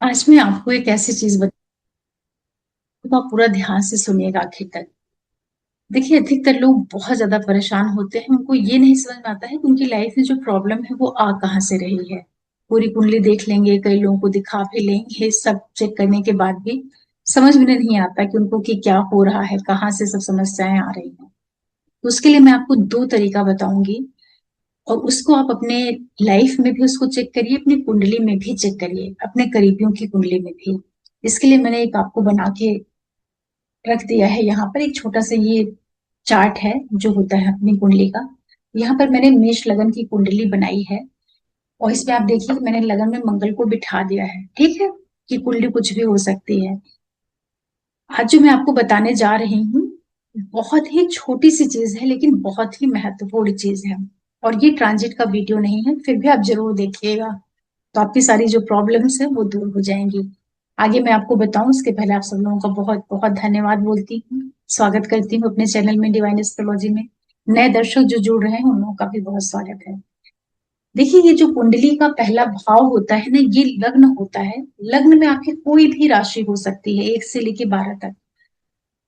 आज मैं आपको एक ऐसी चीज बताऊंगा, आप पूरा ध्यान से सुनिएगा आखिर तक। देखिए, अधिकतर लोग बहुत ज्यादा परेशान होते हैं। उनको ये नहीं समझ में आता है कि उनकी लाइफ में जो प्रॉब्लम है वो आ कहाँ से रही है। पूरी कुंडली देख लेंगे, कई लोगों को दिखा भी लेंगे, सब चेक करने के बाद भी समझ में नहीं आता कि उनको कि क्या हो रहा है, कहाँ से सब समस्याएं आ रही हैं। तो उसके लिए मैं आपको दो तरीका बताऊंगी, और उसको आप अपने लाइफ में भी उसको चेक करिए, अपनी कुंडली में भी चेक करिए, अपने करीबियों की कुंडली में भी। इसके लिए मैंने एक आपको बना के रख दिया है। यहाँ पर एक छोटा सा ये चार्ट है जो होता है अपनी कुंडली का। यहाँ पर मैंने मेष लगन की कुंडली बनाई है, और इसमें आप देखिए कि मैंने लगन में मंगल को बिठा दिया है। ठीक है, कि कुंडली कुछ भी हो सकती है। आज जो मैं आपको बताने जा रही हूँ, बहुत ही छोटी सी चीज है लेकिन बहुत ही महत्वपूर्ण चीज है। और ये ट्रांजिट का वीडियो नहीं है, फिर भी आप जरूर देखिएगा, तो आपकी सारी जो प्रॉब्लम्स है वो दूर हो जाएंगी। आगे मैं आपको बताऊं उसके पहले आप सब लोगों का बहुत बहुत धन्यवाद बोलती हूँ। स्वागत करती हूँ अपने चैनल में, डिवाइन एस्ट्रोलॉजी में। नए दर्शक जो जुड़ रहे हैं उन लोगों का भी बहुत स्वागत है। देखिए, ये जो कुंडली का पहला भाव होता है ना, ये लग्न होता है। लग्न में आपकी कोई भी राशि हो सकती है, 1 से लेके 12 तक।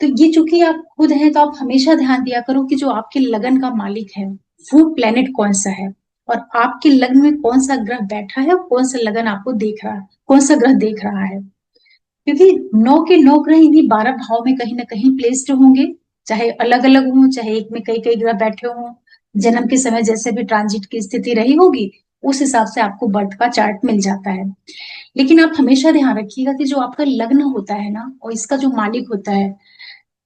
तो ये चूंकि आप खुद हैं, तो आप हमेशा ध्यान दिया करो कि जो आपके लगन का मालिक है वो प्लेनेट कौन सा है, और आपके लग्न में कौन सा ग्रह बैठा है, और कौन सा लगन आपको देख रहा है, कौन सा ग्रह देख रहा है। क्योंकि 9 के 9 ग्रह इन्हीं 12 भाव में कहीं ना कहीं प्लेस्ड होंगे। चाहे अलग अलग हों, चाहे एक में कई कई ग्रह बैठे हों। जन्म के समय जैसे भी ट्रांजिट की स्थिति रही होगी, उस हिसाब से आपको बर्थ का चार्ट मिल जाता है। लेकिन आप हमेशा ध्यान रखिएगा कि जो आपका लग्न होता है ना, और इसका जो मालिक होता है,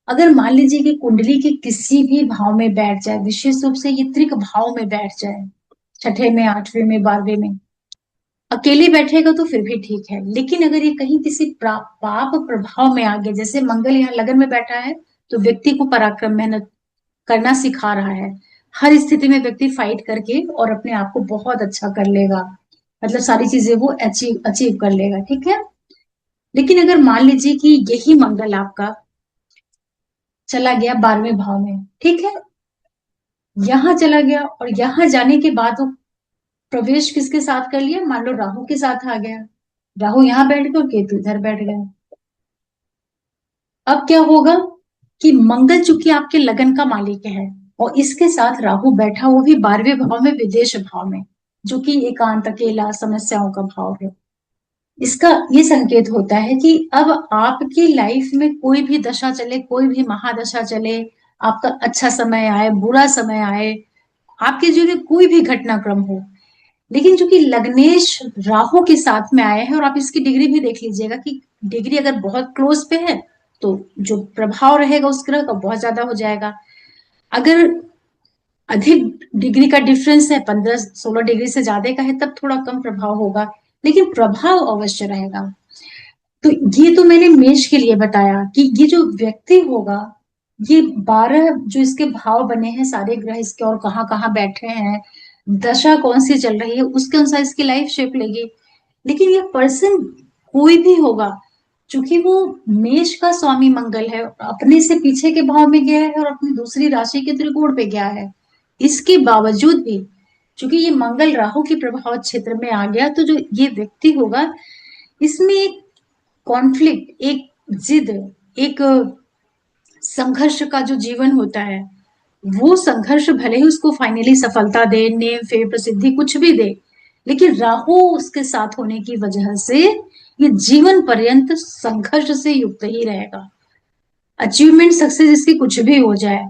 अगर मान लीजिए कि कुंडली के किसी भी भाव में बैठ जाए, विशेष रूप से ये त्रिक भाव में बैठ जाए, छठे में, 8वें में, 12वें में, अकेले बैठेगा तो फिर भी ठीक है। लेकिन अगर ये कहीं किसी पाप प्रभाव में आ गया, जैसे मंगल यहाँ लगन में बैठा है, तो व्यक्ति को पराक्रम, मेहनत करना सिखा रहा है। हर स्थिति में व्यक्ति फाइट करके और अपने आप को बहुत अच्छा कर लेगा, मतलब सारी चीजें वो अचीव अचीव कर लेगा। ठीक है। लेकिन अगर मान लीजिए कि यही मंगल आपका चला गया 12वें भाव में, ठीक है, यहाँ चला गया, और यहाँ जाने के बाद वो प्रवेश किसके साथ कर लिया, मान लो राहु के साथ आ गया। राहु यहाँ बैठ गया और केतु इधर बैठ गया। अब क्या होगा कि मंगल चूंकि आपके लगन का मालिक है, और इसके साथ राहु बैठा, वो भी 12वें भाव में, विदेश भाव में, जो कि एकांत, अकेला, समस्याओं का भाव है। इसका ये संकेत होता है कि अब आपकी लाइफ में कोई भी दशा चले, कोई भी महादशा चले, आपका अच्छा समय आए, बुरा समय आए, आपके जीवन में कोई भी घटनाक्रम हो, लेकिन चूंकि लग्नेश राहु के साथ में आए हैं, और आप इसकी डिग्री भी देख लीजिएगा कि डिग्री अगर बहुत क्लोज पे है तो जो प्रभाव रहेगा उस ग्रह का बहुत ज्यादा हो जाएगा। अगर अधिक डिग्री का डिफरेंस है, 15-16 डिग्री से ज्यादा का है, तब थोड़ा कम प्रभाव होगा, लेकिन प्रभाव अवश्य रहेगा। तो ये तो मैंने मेष के लिए बताया कि ये जो व्यक्ति होगा, ये 12 जो इसके भाव बने हैं, सारे ग्रह इसके और कहाँ कहाँ बैठे हैं, दशा कौन सी चल रही है, उसके अनुसार इसकी लाइफ शेप लेगी। लेकिन ये पर्सन कोई भी होगा, चूंकि वो मेष का स्वामी मंगल है, अपने से पीछे के भाव में गया है और अपनी दूसरी राशि के त्रिकोण पे गया है, इसके बावजूद भी चूंकि ये मंगल राहु के प्रभाव क्षेत्र में आ गया, तो जो ये व्यक्ति होगा, इसमें एक कॉन्फ्लिक्ट, एक जिद, एक संघर्ष का जो जीवन होता है, वो संघर्ष भले ही उसको फाइनली सफलता दे, नेम, फेम, प्रसिद्धि कुछ भी दे, लेकिन राहु उसके साथ होने की वजह से ये जीवन पर्यंत संघर्ष से युक्त ही रहेगा। अचीवमेंट, सक्सेस इसकी कुछ भी हो जाए,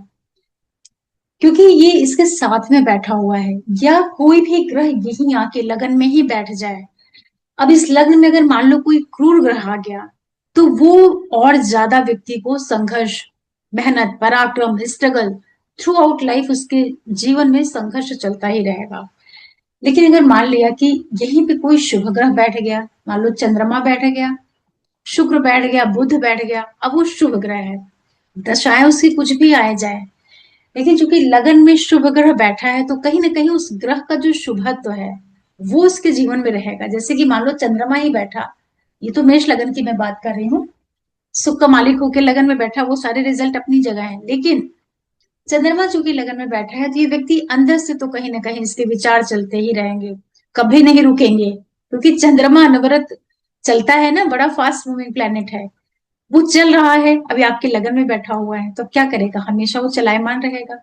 क्योंकि ये इसके साथ में बैठा हुआ है। या कोई भी ग्रह यही आके लगन में ही बैठ जाए, अब इस लग्न में अगर मान लो कोई क्रूर ग्रह आ गया, तो वो और ज्यादा व्यक्ति को संघर्ष, मेहनत, पराक्रम, स्ट्रगल, थ्रू आउट लाइफ उसके जीवन में संघर्ष चलता ही रहेगा। लेकिन अगर मान लिया कि यहीं पे कोई शुभ ग्रह बैठ गया, मान लो चंद्रमा बैठ गया, शुक्र बैठ गया, बुध बैठ गया, अब वो शुभ ग्रह है, दशाएं उसकी कुछ भी आए जाए, लेकिन चूंकि लगन में शुभ ग्रह बैठा है, तो कहीं ना कहीं उस ग्रह का जो शुभत्व है वो उसके जीवन में रहेगा। जैसे कि मान लो चंद्रमा ही बैठा, ये तो मेष लगन की मैं बात कर रही हूँ, सुख का मालिक होकर लगन में बैठा, वो सारे रिजल्ट अपनी जगह है, लेकिन चंद्रमा चूंकि लगन में बैठा है, तो ये व्यक्ति अंदर से तो कहीं ना कहीं इसके विचार चलते ही रहेंगे, कभी नहीं रुकेंगे, क्योंकि चंद्रमा अनवरत चलता है ना, बड़ा फास्ट मूविंग प्लेनेट है। वो चल रहा है, अभी आपके लगन में बैठा हुआ है, तो क्या करेगा, हमेशा वो चलायमान रहेगा।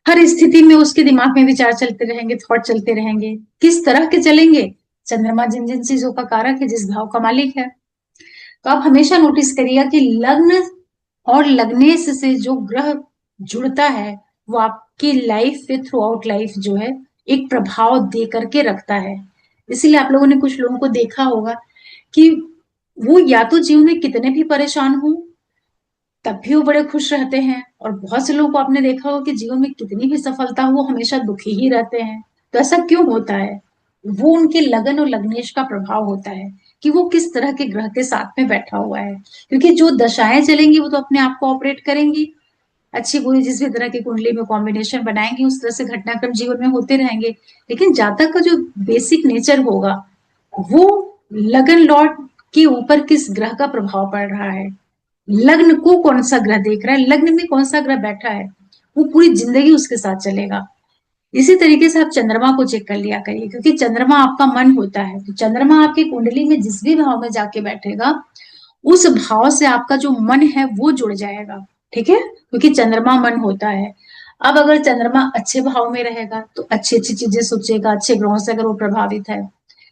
हर स्थिति में उसके दिमाग में विचार चलते रहेंगे, थॉट चलते रहेंगे। किस तरह के चलेंगे? चंद्रमा जिन जिन चीजों का कारक है, जिस भाव का मालिक है। तो आप हमेशा नोटिस करिएगा कि लग्न और लग्नेश से जो ग्रह जुड़ता है, वो आपकी लाइफ पे थ्रू आउट लाइफ जो है एक प्रभाव दे करके रखता है। इसीलिए आप लोगों ने कुछ लोगों को देखा होगा कि वो या तो जीवन में कितने भी परेशान हो, तब भी वो बड़े खुश रहते हैं, और बहुत से लोगों को आपने देखा होगा कि जीवन में कितनी भी सफलता हो, वो हमेशा दुखी ही रहते हैं। तो ऐसा क्यों होता है? वो उनके लगन और लग्नेश का प्रभाव होता है कि वो किस तरह के ग्रह के साथ में बैठा हुआ है। क्योंकि जो दशाएं चलेंगी वो तो अपने आप को ऑपरेट करेंगी, अच्छी बुरी जिस भी तरह की कुंडली में कॉम्बिनेशन बनाएंगे उस तरह से घटनाक्रम जीवन में होते रहेंगे। लेकिन जातक का जो बेसिक नेचर होगा, वो लगन लॉर्ड के ऊपर किस ग्रह का प्रभाव पड़ रहा है, लग्न को कौन सा ग्रह देख रहा है, लग्न में कौन सा ग्रह बैठा है, वो पूरी जिंदगी उसके साथ चलेगा। इसी तरीके से आप चंद्रमा को चेक कर लिया करिए, क्योंकि चंद्रमा आपका मन होता है। तो चंद्रमा आपकी कुंडली में जिस भी भाव में जाके बैठेगा, उस भाव से आपका जो मन है वो जुड़ जाएगा। ठीक है, क्योंकि चंद्रमा मन होता है। अब अगर चंद्रमा अच्छे भाव में रहेगा तो अच्छी अच्छी चीजें सोचेगा, अच्छे ग्रहों से अगर वो प्रभावित है।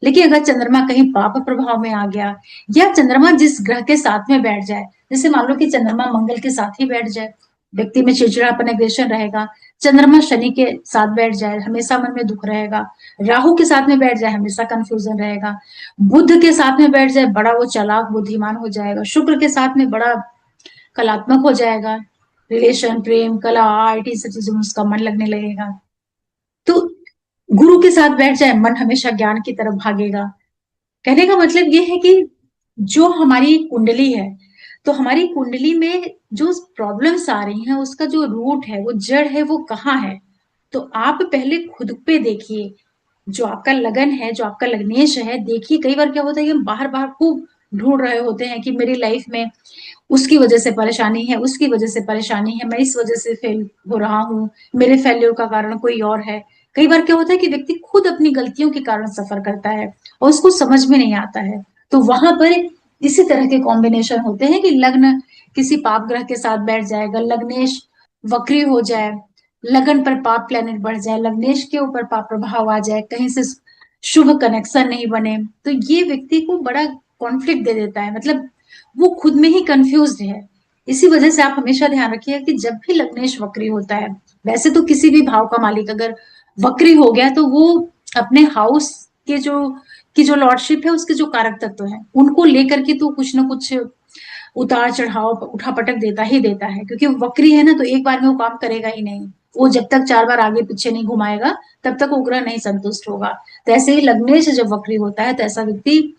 लेकिन अगर चंद्रमा कहीं पाप प्रभाव में आ गया, या चंद्रमा जिस ग्रह के साथ में बैठ जाए, जैसे मान लो कि चंद्रमा मंगल के साथ ही बैठ जाए, व्यक्ति में चिड़चिड़ापन एग्रेशन रहेगा। चंद्रमा शनि के साथ बैठ जाए, हमेशा मन में दुख रहेगा। राहु के साथ में बैठ जाए, हमेशा कंफ्यूजन रहेगा। बुध के साथ में बैठ जाए, बड़ा वो चालाक बुद्धिमान हो जाएगा। शुक्र के साथ में बड़ा कलात्मक हो जाएगा, रिलेशन, प्रेम, कला, आर्ट, सब चीजों में उसका मन लगने लगेगा। तो गुरु के साथ बैठ जाए, मन हमेशा ज्ञान की तरफ भागेगा। कहने का मतलब ये है कि जो हमारी कुंडली है, तो हमारी कुंडली में जो प्रॉब्लम्स आ रही हैं, उसका जो रूट है, वो जड़ है, वो कहाँ है। तो आप पहले खुद पे देखिए, जो आपका लगन है, जो आपका लग्नेश है, देखिए। कई बार क्या होता है कि हम बाहर बाहर खूब ढूंढ रहे होते हैं कि मेरी लाइफ में उसकी वजह से परेशानी है, उसकी वजह से परेशानी है, मैं इस वजह से फेल हो रहा हूँ, मेरे फेल्योर का कारण कोई और है। कई बार क्या होता है कि व्यक्ति खुद अपनी गलतियों के कारण सफर करता है और उसको समझ में नहीं आता है। तो वहां पर इसी तरह के कॉम्बिनेशन होते हैं कि लग्न किसी पाप ग्रह के साथ बैठ जाएगा, लग्नेश वक्री हो जाए, लगन पर पाप प्लेनेट बढ़ जाए, लग्नेश के ऊपर पाप प्रभाव आ जाए, कहीं से शुभ कनेक्शन नहीं बने, तो ये व्यक्ति को बड़ा कॉन्फ्लिक्ट दे देता है। मतलब वो खुद में ही कंफ्यूज्ड है। इसी वजह से आप हमेशा ध्यान रखिए कि जब भी लग्नेश वक्री होता है, वैसे तो किसी भी भाव का मालिक अगर वक्री हो गया, तो वो अपने हाउस के जो लॉर्डशिप है, उसके जो कारक तत्व है, उनको लेकर के तो कुछ ना कुछ उतार चढ़ाव, उठापटक देता ही देता है। क्योंकि वो वक्री है ना, तो एक बार में वो काम करेगा ही नहीं। वो जब तक 4 बार आगे पीछे नहीं घुमाएगा, तब तक वो ग्रह नहीं संतुष्ट होगा। तो ऐसे ही लग्नेश जब वक्री होता है, तो ऐसा व्यक्ति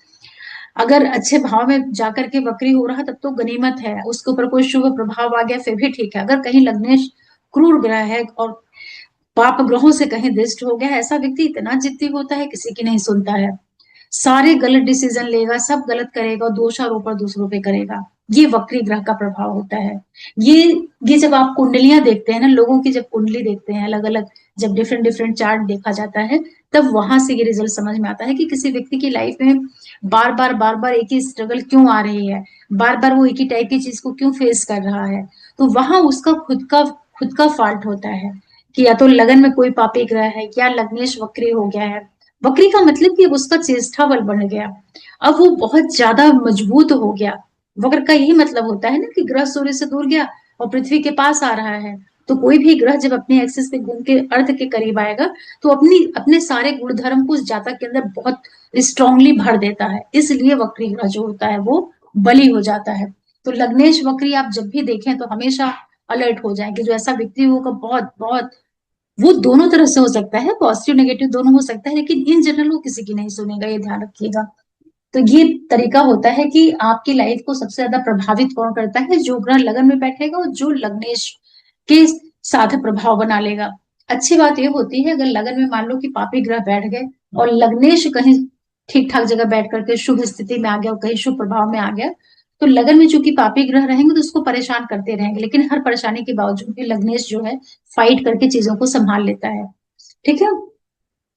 अगर अच्छे भाव में जाकर के वक्री हो रहा, तब तो गनीमत है, उसके ऊपर कोई शुभ प्रभाव आ गया फिर भी ठीक है। अगर कहीं लग्नेश क्रूर ग्रह है और पाप ग्रहों से कहीं दृष्ट हो गया, ऐसा व्यक्ति इतना जिद्दी होता है, किसी की नहीं सुनता है, सारे गलत डिसीजन लेगा, सब गलत करेगा, दोषारोपण दूसरों पे करेगा। ये वक्री ग्रह का प्रभाव होता है। ये ये जब आप कुंडलियां देखते हैं ना, लोगों की जब कुंडली देखते हैं अलग अलग, जब डिफरेंट डिफरेंट चार्ट देखा जाता है, तब वहां से ये रिजल्ट समझ में आता है कि किसी व्यक्ति की लाइफ में बार बार एक ही स्ट्रगल क्यों आ रही है, बार बार वो एक ही टाइप की चीज को क्यों फेस कर रहा है। तो वहां उसका खुद का फॉल्ट होता है कि या तो लगन में कोई पापी ग्रह है, या लग्नेश वक्री हो गया है। वक्री का मतलब कि अब उसका चेष्टा बल बढ़ गया, अब वो बहुत ज्यादा मजबूत हो गया। वक्र का यही मतलब होता है ना कि ग्रह सूर्य से दूर गया और पृथ्वी के पास आ रहा है। तो कोई भी ग्रह जब अपने एक्सिस पे घूम के अर्थ के करीब आएगा, तो अपनी अपने सारे गुण धर्म को उस जातक के अंदर बहुत स्ट्रांगली भर देता है। इसलिए वक्री ग्रह जो होता है वो बली हो जाता है। तो लग्नेश वक्री आप जब भी देखें तो हमेशा अलर्ट हो जाए कि जो ऐसा व्यक्ति होगा, बहुत बहुत वो दोनों तरफ से हो सकता है, पॉजिटिव नेगेटिव दोनों हो सकता है, लेकिन इन जनरल वो किसी की नहीं सुनेगा, ये ध्यान रखिएगा। तो ये तरीका होता है कि आपकी लाइफ को सबसे ज्यादा प्रभावित कौन करता है, जो ग्रह लगन में बैठेगा और जो लग्नेश के साथ प्रभाव बना लेगा। अच्छी बात ये होती है, अगर लगन में मान लो कि पापी ग्रह बैठ गए और लग्नेश कहीं ठीक ठाक जगह बैठ करके शुभ स्थिति में आ गया और कहीं शुभ प्रभाव में आ गया, तो लगन में चूंकि पापी ग्रह रहेंगे तो उसको परेशान करते रहेंगे, लेकिन हर परेशानी के बावजूद भी लग्नेश जो है फाइट करके चीजों को संभाल लेता है। ठीक है।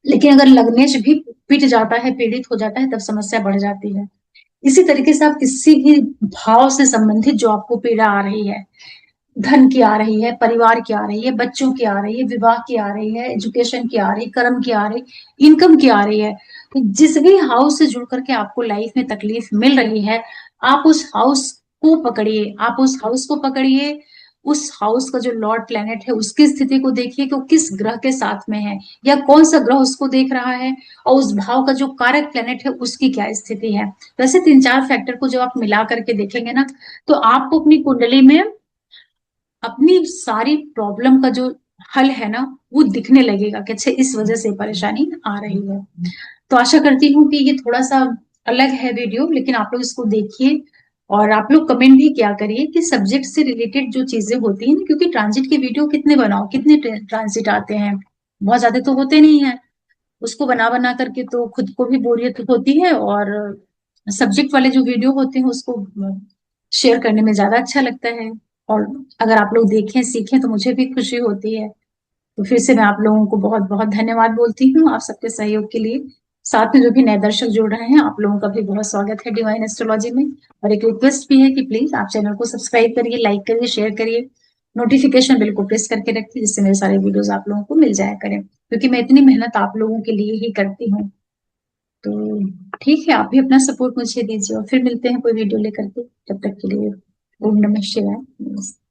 लेकिन अगर लग्नेश भी पिट जाता है, पीड़ित हो जाता है, तब समस्या बढ़ जाती है। इसी तरीके से आप किसी भी भाव से संबंधित जो आपको पीड़ा आ रही है, धन की आ रही है, परिवार की आ रही है, बच्चों की आ रही है, विवाह की आ रही है, एजुकेशन की आ रही है, कर्म की आ रही, इनकम की आ रही है, तो जिस भी हाउस से जुड़ करके आपको लाइफ में तकलीफ मिल रही है, आप उस हाउस को पकड़िए, आप उस हाउस को पकड़िए, उस हाउस का जो लॉर्ड प्लेनेट है उसकी स्थिति को देखिए कि वो किस ग्रह के साथ में है, या कौन सा ग्रह उसको देख रहा है, और उस भाव का जो कारक प्लेनेट है उसकी क्या स्थिति है। वैसे 3-4 फैक्टर को जब आप मिला करके देखेंगे ना, तो आपको अपनी कुंडली में अपनी सारी प्रॉब्लम का जो हल है ना, वो दिखने लगेगा कि अच्छा इस वजह से परेशानी आ रही है। तो आशा करती हूँ कि ये थोड़ा सा अलग है वीडियो, लेकिन आप लोग इसको देखिए, और आप लोग कमेंट भी क्या करिए कि सब्जेक्ट से रिलेटेड जो चीजें होती हैं, क्योंकि ट्रांजिट के वीडियो कितने बनाओ, कितने ट्रांजिट आते हैं, बहुत ज्यादा तो होते नहीं है। उसको बना बना करके तो खुद को भी बोरियत होती है, और सब्जेक्ट वाले जो वीडियो होते हैं उसको शेयर करने में ज्यादा अच्छा लगता है। और अगर आप लोग देखें सीखें तो मुझे भी खुशी होती है। तो फिर से मैं आप लोगों को बहुत बहुत धन्यवाद बोलती हूँ आप सबके सहयोग के लिए। साथ में जो भी नए दर्शक जुड़ रहे हैं, आप लोगों का भी बहुत स्वागत है डिवाइन एस्ट्रोलॉजी में। और एक रिक्वेस्ट भी है कि प्लीज आप चैनल को सब्सक्राइब करिए, लाइक करिए, शेयर करिए, नोटिफिकेशन बिल को प्रेस करके रखिए, जिससे मेरे सारे वीडियोस आप लोगों को मिल जाया करें, क्योंकि मैं इतनी मेहनत आप लोगों के लिए ही करती हूँ। तो ठीक है, आप भी अपना सपोर्ट मुझे दीजिए, और फिर मिलते हैं कोई वीडियो लेकर के। तब तक के लिए ओम नमः शिवाय।